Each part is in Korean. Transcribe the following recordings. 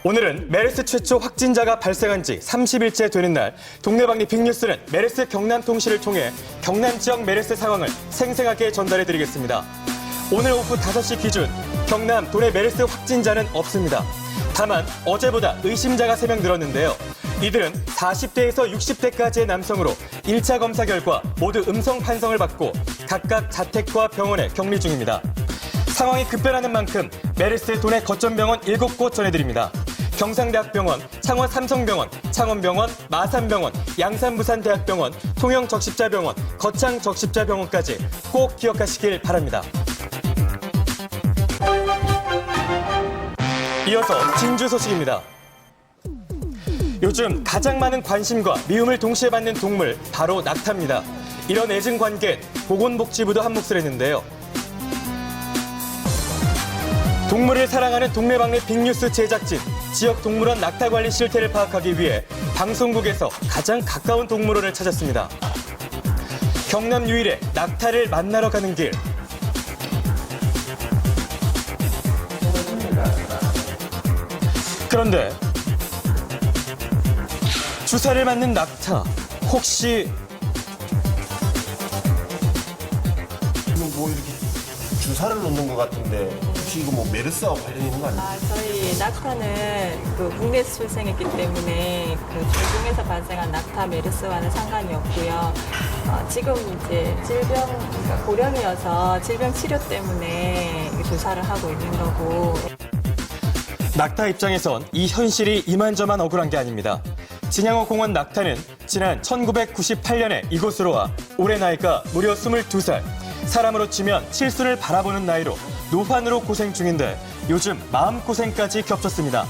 오늘은 메르스 최초 확진자가 발생한 지 30일째 되는 날 동네방네 빅뉴스는 메르스 경남통신을 통해 경남 지역 메르스 상황을 생생하게 전달해드리겠습니다. 오늘 오후 5시 기준 경남 도내 메르스 확진자는 없습니다. 다만 어제보다 의심자가 3명 늘었는데요. 이들은 40대에서 60대까지의 남성으로 1차 검사 결과 모두 음성 판정을 받고 각각 자택과 병원에 격리 중입니다. 상황이 급변하는 만큼 메르스 도내 거점병원 7곳 전해드립니다. 경상대학병원, 창원 삼성병원, 창원병원, 마산병원, 양산부산대학병원, 통영적십자병원, 거창적십자병원까지 꼭 기억하시길 바랍니다. 이어서 진주 소식입니다. 요즘 가장 많은 관심과 미움을 동시에 받는 동물 바로 낙타입니다. 이런 애증 관계엔 보건복지부도 한 몫을 했는데요. 동물을 사랑하는 동네방네 빅뉴스 제작진, 지역 동물원 낙타 관리 실태를 파악하기 위해 방송국에서 가장 가까운 동물원을 찾았습니다. 경남 유일의 낙타를 만나러 가는 길. 그런데 주사를 맞는 낙타, 혹시 뭐 이렇게 주사를 놓는 것 같은데 혹시 이거 뭐 메르스와 관련 있는 거 아니에요? 저희 낙타는 국내에서 출생했기 때문에 중동에서 발생한 낙타 메르스와는 상관이 없고요. 지금 이제 그러니까 고령이어서 질병 치료 때문에 조사를 하고 있는 거고. 낙타 입장에선 이 현실이 이만저만 억울한 게 아닙니다. 진양호 공원 낙타는 지난 1998년에 이곳으로 와 올해 나이가 무려 22살. 사람으로 치면 칠순을 바라보는 나이로 노환으로 고생 중인데 요즘 마음고생까지 겹쳤습니다.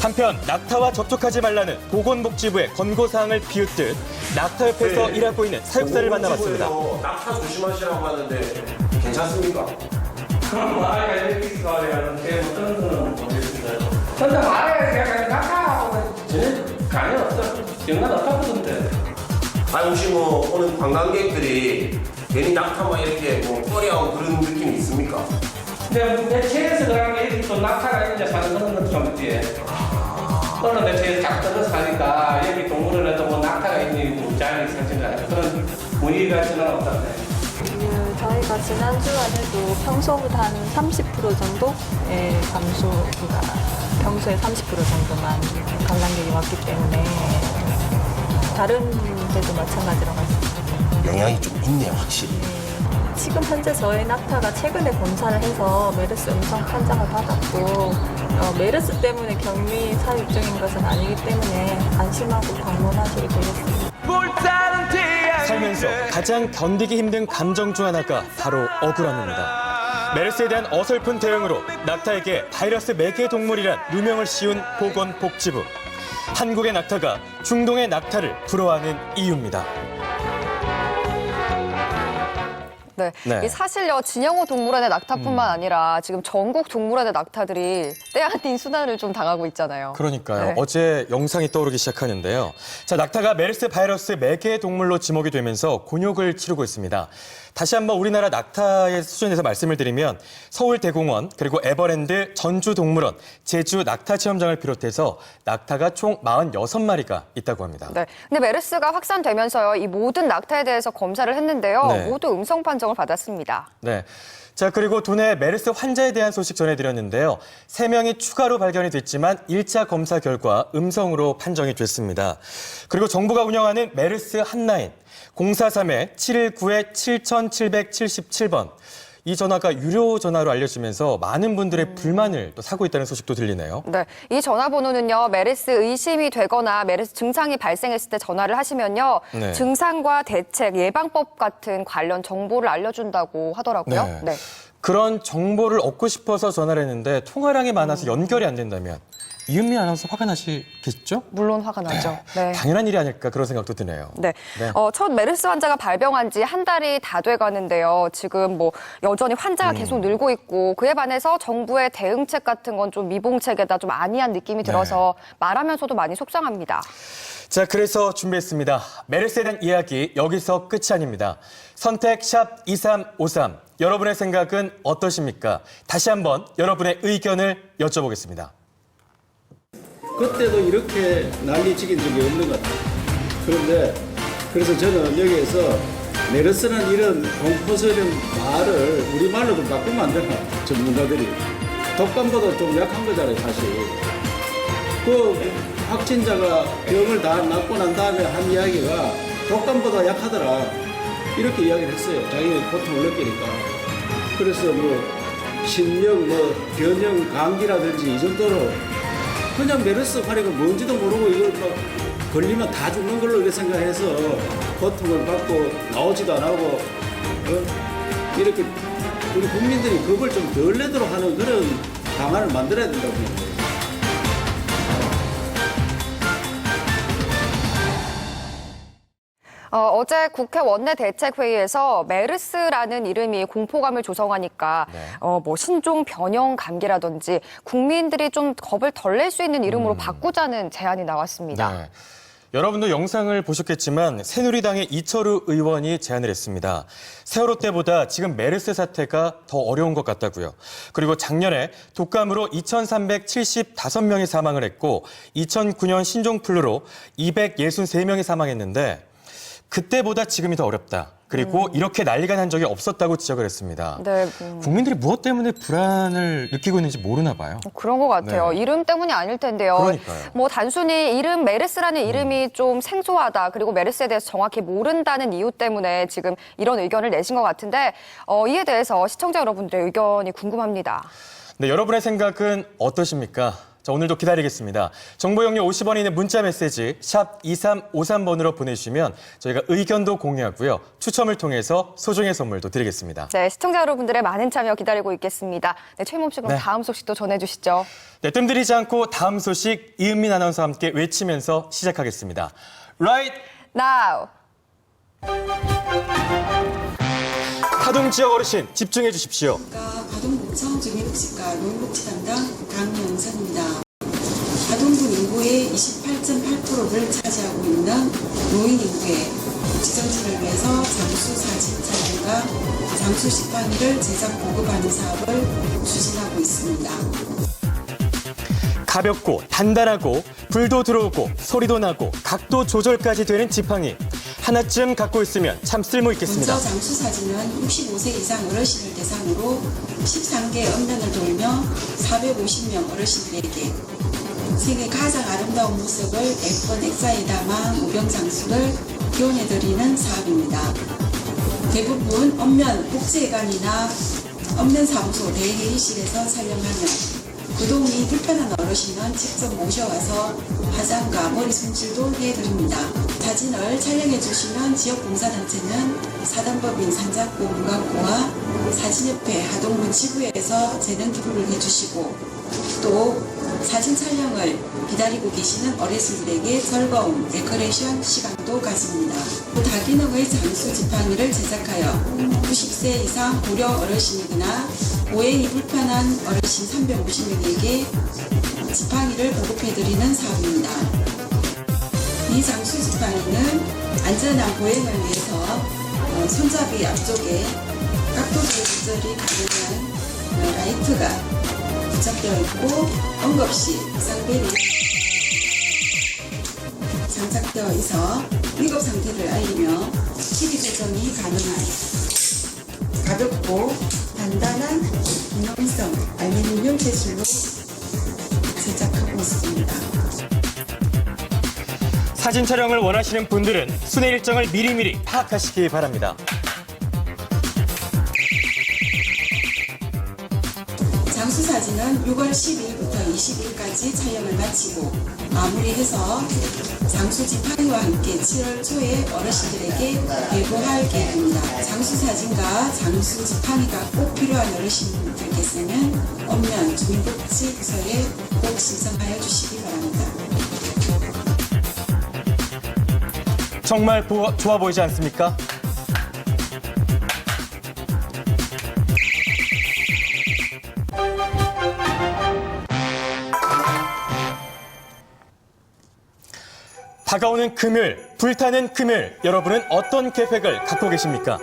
한편 낙타와 접촉하지 말라는 보건복지부의 권고사항을 비웃듯 낙타협회에서 일하고 있는 사육사를 만나봤습니다. 낙타 조심하시라고 하는데 괜찮습니까? 말해야 이렇게 하는데 어떤 거는 모르겠습니다. 근데 말해야 그냥 낙하하고 전혀 관련 없어. 연관 없다던데. 아니 혹시 뭐 오는 관광객들이 괜히 낙타만 이렇게 뭐 꺼려하고 그런 느낌이 있습니까? 근데 내 체에서 그런 게 이렇게 또 낙하가 이제 사는 거는 좀 있지. 오늘 내 체에 딱 들어 사니까 여기 동물원에도 뭐 낙하가 있는 문장이 생긴다. 그런 분위기가 없던데. 저희가 지난주만 해도 평소보다 한 30% 정도의 감소가 평소에 30% 정도만 관람객이 왔기 때문에 다른 데도 마찬가지라고 할 수 있습니다. 영향이 좀 있네요, 확실히. 지금 현재 저희 낙타가 최근에 검사를 해서 메르스 음성 판정을 받았고 메르스 때문에 격리 사육 중인 것은 아니기 때문에 안심하고 방문하셔도 되겠습니다. 살면서 가장 견디기 힘든 감정 중 하나가 바로 억울함입니다. 메르스에 대한 어설픈 대응으로 낙타에게 바이러스 매개 동물이란 누명을 씌운 보건복지부. 한국의 낙타가 중동의 낙타를 부러워하는 이유입니다. 네. 네. 이 사실요, 진양호 동물원의 낙타뿐만 아니라 지금 전국 동물원의 낙타들이 때 아닌 수난을 좀 당하고 있잖아요. 그러니까요. 네. 어제 영상이 떠오르기 시작하는데요. 자, 낙타가 메르스 바이러스 매개 동물로 지목이 되면서 곤욕을 치르고 있습니다. 다시 한번 우리나라 낙타의 수준에서 말씀을 드리면 서울대공원, 그리고 에버랜드, 전주동물원, 제주 낙타체험장을 비롯해서 낙타가 총 46마리가 있다고 합니다. 네. 근데 메르스가 확산되면서요, 이 모든 낙타에 대해서 검사를 했는데요. 네. 모두 음성 판정을 받았습니다. 네. 자, 그리고 도내 메르스 환자에 대한 소식 전해드렸는데요. 3명이 추가로 발견이 됐지만 1차 검사 결과 음성으로 판정이 됐습니다. 그리고 정부가 운영하는 메르스 핫라인 043-719-7777번. 이 전화가 유료 전화로 알려지면서 많은 분들의 불만을 또 사고 있다는 소식도 들리네요. 네. 이 전화번호는요, 메르스 의심이 되거나 메르스 증상이 발생했을 때 전화를 하시면요, 네. 증상과 대책, 예방법 같은 관련 정보를 알려준다고 하더라고요. 네. 네. 그런 정보를 얻고 싶어서 전화를 했는데 통화량이 많아서 연결이 안 된다면 이은미 아나운서 화가 나시겠죠? 물론 화가 나죠. 네. 당연한 일이 아닐까 그런 생각도 드네요. 네. 네. 첫 메르스 환자가 발병한 지 한 달이 다 돼가는데요. 지금 뭐 여전히 환자가 계속 늘고 있고 그에 반해서 정부의 대응책 같은 건 좀 미봉책에다 좀 안이한 느낌이 들어서 말하면서도 많이 속상합니다. 자, 그래서 준비했습니다. 메르스에 대한 이야기 여기서 끝이 아닙니다. 선택 샵 2353. 여러분의 생각은 어떠십니까? 다시 한번 여러분의 의견을 여쭤보겠습니다. 그때도 이렇게 난리치긴 적이 없는 것 같아요. 그런데 그래서 저는 여기에서 메르스는 이런 공포스러운 말을 우리말로 좀 바꾸면 안 되나, 전문가들이. 독감보다 좀 약한 거잖아요, 사실. 그 확진자가 병을 다 낫고 난 다음에 한 이야기가 독감보다 약하더라, 이렇게 이야기를 했어요. 자기는 고통을 느끼니까. 그래서 뭐 신령, 뭐 변형, 감기라든지 이 정도로 그냥 메르스 환이가 뭔지도 모르고 이걸 막 걸리면 다 죽는 걸로 이렇게 생각해서 고통을 받고 나오지도 안 하고, 이렇게 우리 국민들이 겁을 좀 덜 내도록 하는 그런 방안을 만들어야 된다고 생각해요. 어제 국회 원내대책회의에서 메르스라는 이름이 공포감을 조성하니까 뭐 신종 변형 감기라든지 국민들이 좀 겁을 덜 낼 수 있는 이름으로 바꾸자는 제안이 나왔습니다. 네. 여러분도 영상을 보셨겠지만 새누리당의 이철우 의원이 제안을 했습니다. 세월호 때보다 지금 메르스 사태가 더 어려운 것 같다고요. 그리고 작년에 독감으로 2,375명이 사망을 했고 2009년 신종플루로 263명이 사망했는데 그때보다 지금이 더 어렵다. 그리고 이렇게 난리가 난 적이 없었다고 지적을 했습니다. 네, 국민들이 무엇 때문에 불안을 느끼고 있는지 모르나 봐요. 그런 것 같아요. 네. 이름 때문이 아닐 텐데요. 그러니까요. 뭐 단순히 이름 메르스라는 이름이 좀 생소하다, 그리고 메르스에 대해서 정확히 모른다는 이유 때문에 지금 이런 의견을 내신 것 같은데 이에 대해서 시청자 여러분들의 의견이 궁금합니다. 네, 여러분의 생각은 어떠십니까? 자, 오늘도 기다리겠습니다. 정보 용료 50원이 있는 문자 메시지 샵 2353번으로 보내주시면 저희가 의견도 공유하고요. 추첨을 통해서 소정의 선물도 드리겠습니다. 네, 시청자 여러분들의 많은 참여 기다리고 있겠습니다. 네, 최임범 씨, 그럼 네. 다음 소식도 전해주시죠. 네, 뜸들이지 않고 다음 소식 이은민 아나운서와 함께 외치면서 시작하겠습니다. Right Now! 하동 지역 어르신 집중해 주십시오. 하동구청 주민복지과 노인복지담당 강영선입니다. 하동군 인구의 28.8%를 차지하고 있는 노인 인구의 복지정책을 위해서 장수 사진 촬영과 장수 식판을 제작 보급하는 사업을 추진하고 있습니다. 가볍고 단단하고 불도 들어오고 소리도 나고 각도 조절까지 되는 지팡이. 하나쯤 갖고 있으면 참 쓸모 있겠습니다. 먼저 장수 사진은 65세 이상 어르신을 대상으로 13개 읍면을 돌며 450명 어르신들에게 생애 가장 아름다운 모습을 예쁜 액자에 담아 무병장수를 기원해드리는 사업입니다. 대부분 읍면 복지회관이나 읍면사무소 대회의실에서 촬영하며 그동이 불편한 어르신은 직접 모셔와서 화장과 머리 손질도 해드립니다. 사진을 촬영해주시면 지역봉사단체는 사단법인 산작고 문광고와 사진협회 하동군 지부에서 재능 기부를 해주시고 또 사진 촬영을 기다리고 계시는 어르신들에게 즐거운 데코레이션 시간도 가집니다. 다기능의 장수 지팡이를 제작하여 90세 이상 고령 어르신이거나 보행이 불편한 어르신 350명에게 지팡이를 보급해드리는 사업입니다. 이 장수 지팡이는 안전한 보행을 위해서 손잡이 앞쪽에 각도 조절이 가능한 라이트가 부착되어 있고 응급시 쌍벨이 장착되어 있어 위급 상태를 알리며 길이 조정이 가능한 가볍고 단단한 기능성 알루미늄 재질로 제작하고 있습니다. 사진 촬영을 원하시는 분들은 순회 일정을 미리미리 파악하시기 바랍니다. 장수 사진은 6월 12일부터 20일까지 촬영을 마치고 마무리해서 장수 지팡이와 함께 7월 초에 어르신들에게 배부할 계획입니다. 장수 사진과 장수 지팡이가 꼭 필요한 어르신분들께서는 읍면 주민복지부서에 꼭 신청하여 주시기 바랍니다. 정말 좋아 보이지 않습니까? 다가오는 금요일, 불타는 금요일, 여러분은 어떤 계획을 갖고 계십니까?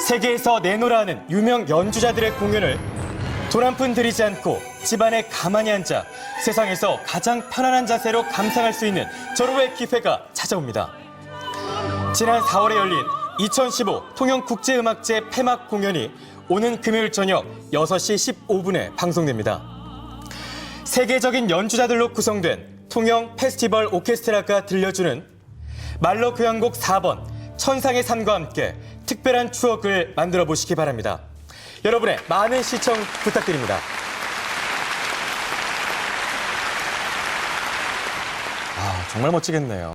세계에서 내노라 하는 유명 연주자들의 공연을 돈 한 푼 들이지 않고 집안에 가만히 앉아 세상에서 가장 편안한 자세로 감상할 수 있는 절호의 기회가 찾아옵니다. 지난 4월에 열린 2015 통영국제음악제 폐막 공연이 오는 금요일 저녁 6시 15분에 방송됩니다. 세계적인 연주자들로 구성된 통영 페스티벌 오케스트라가 들려주는 말로 교향곡 4번 천상의 산과 함께 특별한 추억을 만들어 보시기 바랍니다. 여러분의 많은 시청 부탁드립니다. 정말 멋지겠네요.